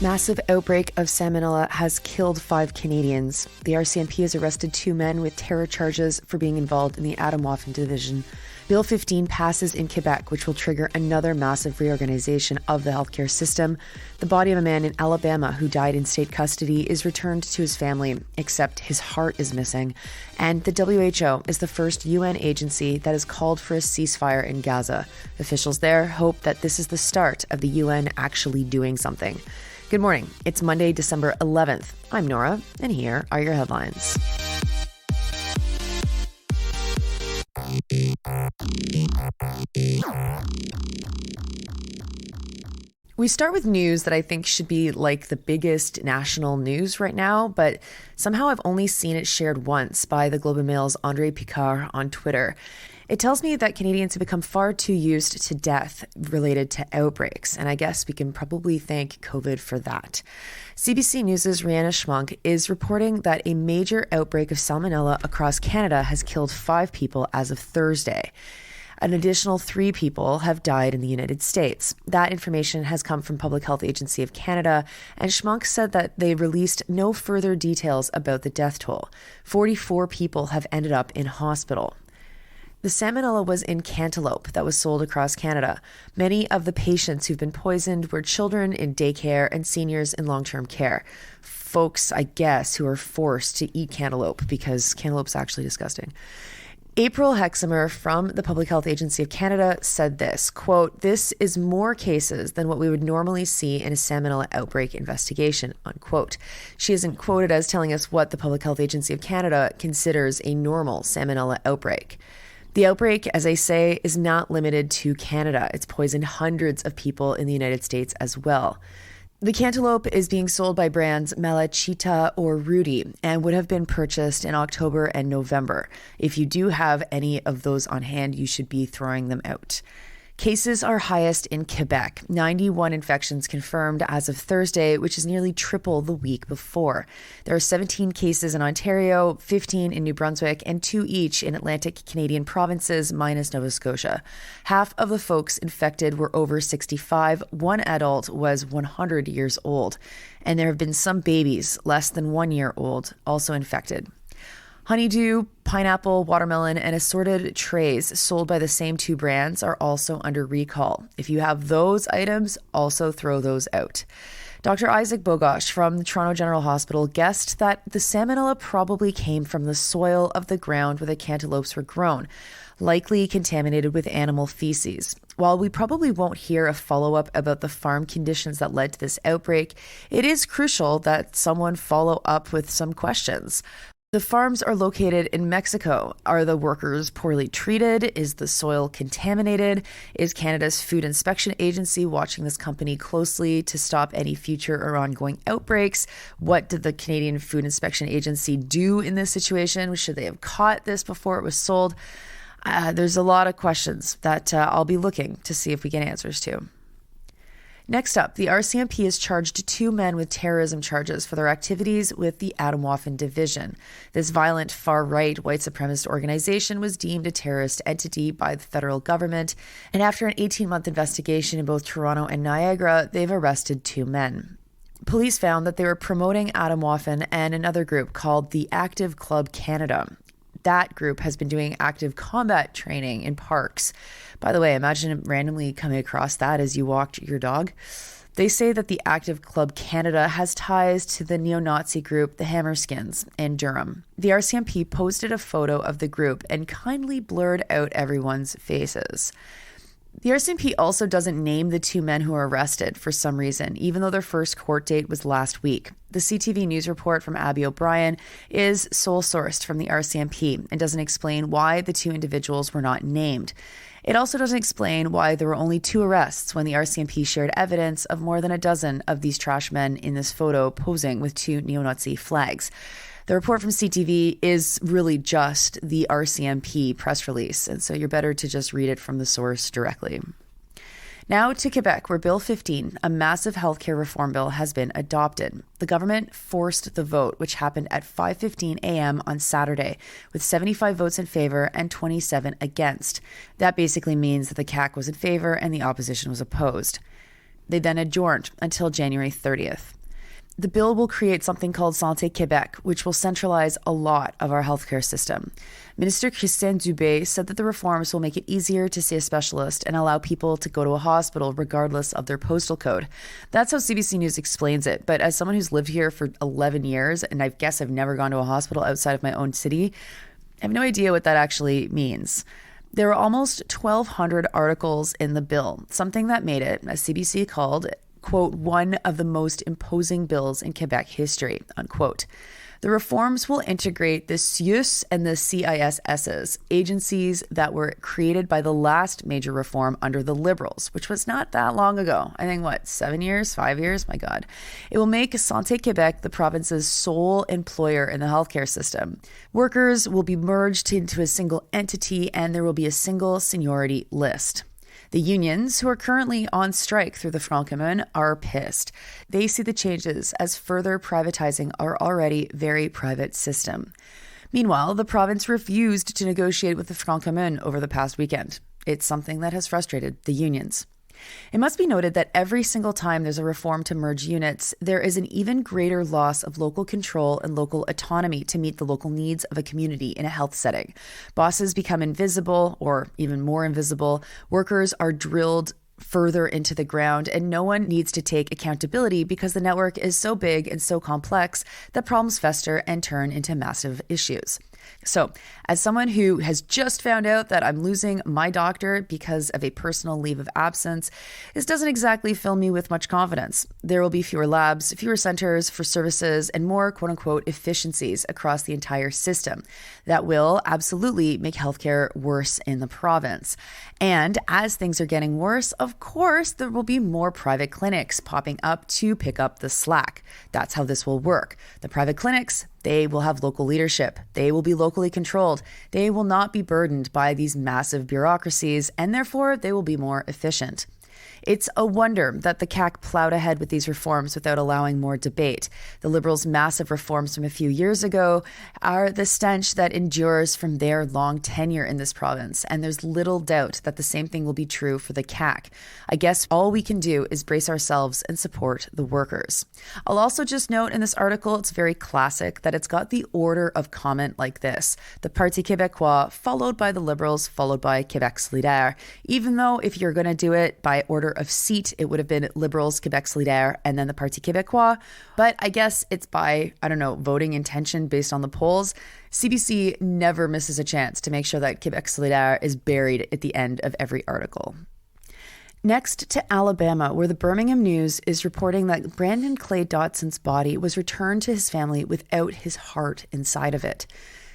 Massive outbreak of Salmonella has killed 5 Canadians. The RCMP has arrested 2 men with terror charges for being involved in the Atomwaffen division. Bill 15 passes in Quebec, which will trigger another massive reorganization of the healthcare system. The body of a man in Alabama who died in state custody is returned to his family, except his heart is missing. And the WHO is the first UN agency that has called for a ceasefire in Gaza. Officials there hope that this is the start of the UN actually doing something. Good morning. It's Monday, December 11th. I'm Nora, and here are your headlines. We start with news that I think should be like the biggest national news right now, but somehow I've only seen it shared once by the Globe and Mail's André Picard on Twitter. It tells me that Canadians have become far too used to death related to outbreaks, and I guess we can probably thank COVID for that. CBC News' Rhianna Schmunk is reporting that a major outbreak of Salmonella across Canada has killed 5 people as of Thursday. An additional 3 people have died in the United States. That information has come from Public Health Agency of Canada, and Schmunk said that they released no further details about the death toll. 44 people have ended up in hospital. The salmonella was in cantaloupe that was sold across Canada. Many of the patients who've been poisoned were children in daycare and seniors in long-term care. Folks, I guess, who are forced to eat cantaloupe because cantaloupe's actually disgusting. April Hexamer from the Public Health Agency of Canada said this, quote, "This is more cases than what we would normally see in a salmonella outbreak investigation," unquote. She isn't quoted as telling us what the Public Health Agency of Canada considers a normal salmonella outbreak. The outbreak, as I say, is not limited to Canada. It's poisoned hundreds of people in the United States as well. The cantaloupe is being sold by brands Malachita or Rudy and would have been purchased in October and November. If you do have any of those on hand, you should be throwing them out. Cases are highest in Quebec, 91 infections confirmed as of Thursday, which is nearly triple the week before. There are 17 cases in Ontario, 15 in New Brunswick, and 2 each in Atlantic Canadian provinces minus Nova Scotia. Half of the folks infected were over 65. 1 adult was 100 years old. And there have been some babies, less than 1 year old, also infected. Honeydew, pineapple, watermelon, and assorted trays sold by the same 2 brands are also under recall. If you have those items, also throw those out. Dr. Isaac Bogosh from the Toronto General Hospital guessed that the salmonella probably came from the soil of the ground where the cantaloupes were grown, likely contaminated with animal feces. While we probably won't hear a follow-up about the farm conditions that led to this outbreak, it is crucial that someone follow up with some questions. The farms are located in Mexico. Are the workers poorly treated? Is the soil contaminated? Is Canada's Food Inspection Agency watching this company closely to stop any future or ongoing outbreaks? What did the Canadian Food Inspection Agency do in this situation? Should they have caught this before it was sold? There's a lot of questions that I'll be looking to see if we get answers to. Next up, the RCMP has charged 2 men with terrorism charges for their activities with the Atomwaffen division. This violent far-right white supremacist organization was deemed a terrorist entity by the federal government, and after an 18-month investigation in both Toronto and Niagara, they've arrested 2 men. Police found that they were promoting Atomwaffen and another group called the Active Club Canada. That group has been doing active combat training in parks. By the way, imagine randomly coming across that as you walked your dog. They say that the Active Club Canada has ties to the neo-Nazi group, the Hammerskins, in Durham. The RCMP posted a photo of the group and kindly blurred out everyone's faces. The RCMP also doesn't name the 2 men who were arrested for some reason, even though their first court date was last week. The CTV News report from Abby O'Brien is sole-sourced from the RCMP and doesn't explain why the 2 individuals were not named. It also doesn't explain why there were only 2 arrests when the RCMP shared evidence of more than a dozen of these trash men in this photo posing with 2 neo-Nazi flags. The report from CTV is really just the RCMP press release, and so you're better to just read it from the source directly. Now to Quebec, where Bill 15, a massive healthcare reform bill, has been adopted. The government forced the vote, which happened at 5:15 a.m. on Saturday, with 75 votes in favor and 27 against. That basically means that the CAQ was in favor and the opposition was opposed. They then adjourned until January 30th. The bill will create something called Santé Québec, which will centralize a lot of our healthcare system. Minister Christine Dubé said that the reforms will make it easier to see a specialist and allow people to go to a hospital regardless of their postal code. That's how CBC News explains it. But as someone who's lived here for 11 years, and I guess I've never gone to a hospital outside of my own city, I have no idea what that actually means. There are almost 1,200 articles in the bill, something that made it, as CBC called, quote, one of the most imposing bills in Quebec history, unquote. The reforms will integrate the CIUS and the CISSs, agencies that were created by the last major reform under the Liberals, which was not that long ago. I think, 7 years, 5 years? My God. It will make Santé Québec the province's sole employer in the healthcare system. Workers will be merged into a single entity, and there will be a single seniority list. The unions, who are currently on strike through the Front Commun, are pissed. They see the changes as further privatizing our already very private system. Meanwhile, the province refused to negotiate with the Front Commun over the past weekend. It's something that has frustrated the unions. It must be noted that every single time there's a reform to merge units, there is an even greater loss of local control and local autonomy to meet the local needs of a community in a health setting. Bosses become invisible, or even more invisible. Workers are drilled further into the ground, and no one needs to take accountability because the network is so big and so complex that problems fester and turn into massive issues. So, as someone who has just found out that I'm losing my doctor because of a personal leave of absence, this doesn't exactly fill me with much confidence. There will be fewer labs, fewer centers for services, and more quote-unquote efficiencies across the entire system. That will absolutely make healthcare worse in the province. And as things are getting worse, of course, there will be more private clinics popping up to pick up the slack. That's how this will work. The private clinics, they will have local leadership. They will be locally controlled. They will not be burdened by these massive bureaucracies, and therefore they will be more efficient. It's a wonder that the CAQ plowed ahead with these reforms without allowing more debate. The Liberals' massive reforms from a few years ago are the stench that endures from their long tenure in this province, and there's little doubt that the same thing will be true for the CAQ. I guess all we can do is brace ourselves and support the workers. I'll also just note in this article, it's very classic that it's got the order of comment like this: the Parti Québécois, followed by the Liberals, followed by Québec Solidaire, even though if you're going to do it by order of seat, it would have been Liberals, Québec Solidaire, and then the Parti Québécois. But I guess it's by, voting intention based on the polls. CBC never misses a chance to make sure that Québec Solidaire is buried at the end of every article. Next to Alabama, where the Birmingham News is reporting that Brandon Clay Dotson's body was returned to his family without his heart inside of it.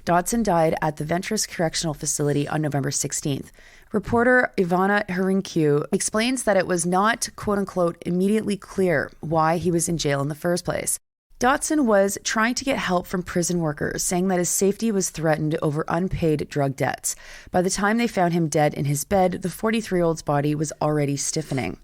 Dotson died at the Ventress Correctional Facility on November 16th. Reporter Ivana Harinkyu explains that it was not, quote-unquote, immediately clear why he was in jail in the first place. Dotson was trying to get help from prison workers, saying that his safety was threatened over unpaid drug debts. By the time they found him dead in his bed, the 43-year-old's body was already stiffening.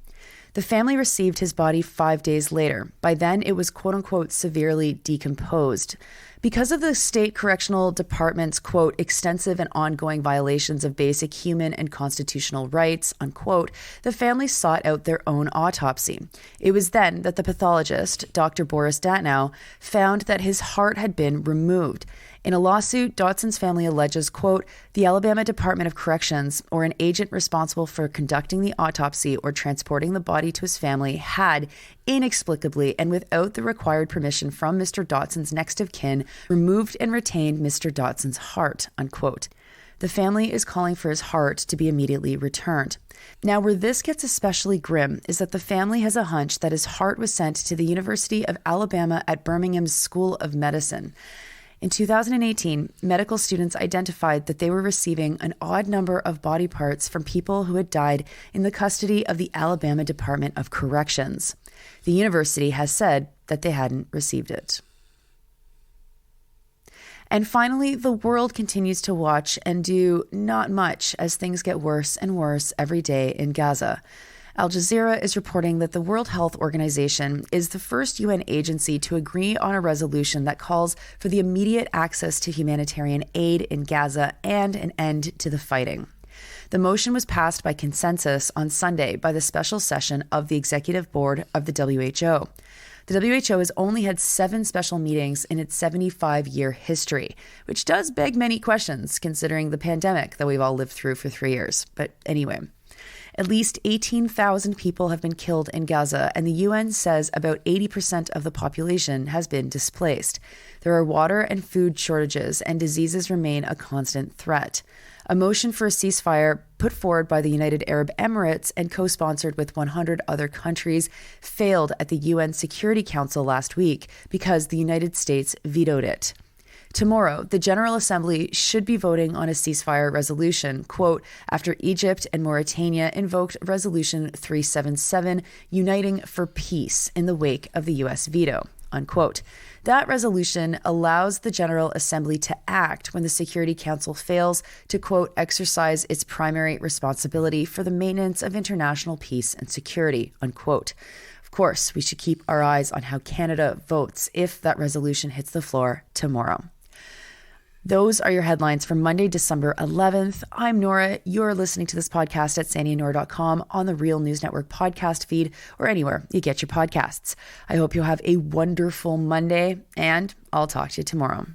The family received his body 5 days later. By then, it was, quote-unquote, severely decomposed. Because of the state correctional department's, quote, extensive and ongoing violations of basic human and constitutional rights, unquote, the family sought out their own autopsy. It was then that the pathologist, Dr. Boris Datnow, found that his heart had been removed. In a lawsuit, Dotson's family alleges, quote, the Alabama Department of Corrections, or an agent responsible for conducting the autopsy or transporting the body to his family, had, inexplicably and without the required permission from Mr. Dotson's next of kin, removed and retained Mr. Dotson's heart, unquote. The family is calling for his heart to be immediately returned. Now, where this gets especially grim is that the family has a hunch that his heart was sent to the University of Alabama at Birmingham's School of Medicine. In 2018, medical students identified that they were receiving an odd number of body parts from people who had died in the custody of the Alabama Department of Corrections. The university has said that they hadn't received it. And finally, the world continues to watch and do not much as things get worse and worse every day in Gaza. Al Jazeera is reporting that the World Health Organization is the first UN agency to agree on a resolution that calls for the immediate access to humanitarian aid in Gaza and an end to the fighting. The motion was passed by consensus on Sunday by the special session of the Executive Board of the WHO. The WHO has only had 7 special meetings in its 75-year history, which does beg many questions considering the pandemic that we've all lived through for 3 years. But anyway, at least 18,000 people have been killed in Gaza, and the UN says about 80% of the population has been displaced. There are water and food shortages, and diseases remain a constant threat. A motion for a ceasefire put forward by the United Arab Emirates and co-sponsored with 100 other countries failed at the UN Security Council last week because the United States vetoed it. Tomorrow, the General Assembly should be voting on a ceasefire resolution, quote, after Egypt and Mauritania invoked Resolution 377, uniting for peace in the wake of the U.S. veto, unquote. That resolution allows the General Assembly to act when the Security Council fails to, quote, exercise its primary responsibility for the maintenance of international peace and security, unquote. Of course, we should keep our eyes on how Canada votes if that resolution hits the floor tomorrow. Those are your headlines for Monday, December 11th. I'm Nora. You're listening to this podcast at sandyandnora.com, on the Real News Network podcast feed, or anywhere you get your podcasts. I hope you'll have a wonderful Monday, and I'll talk to you tomorrow.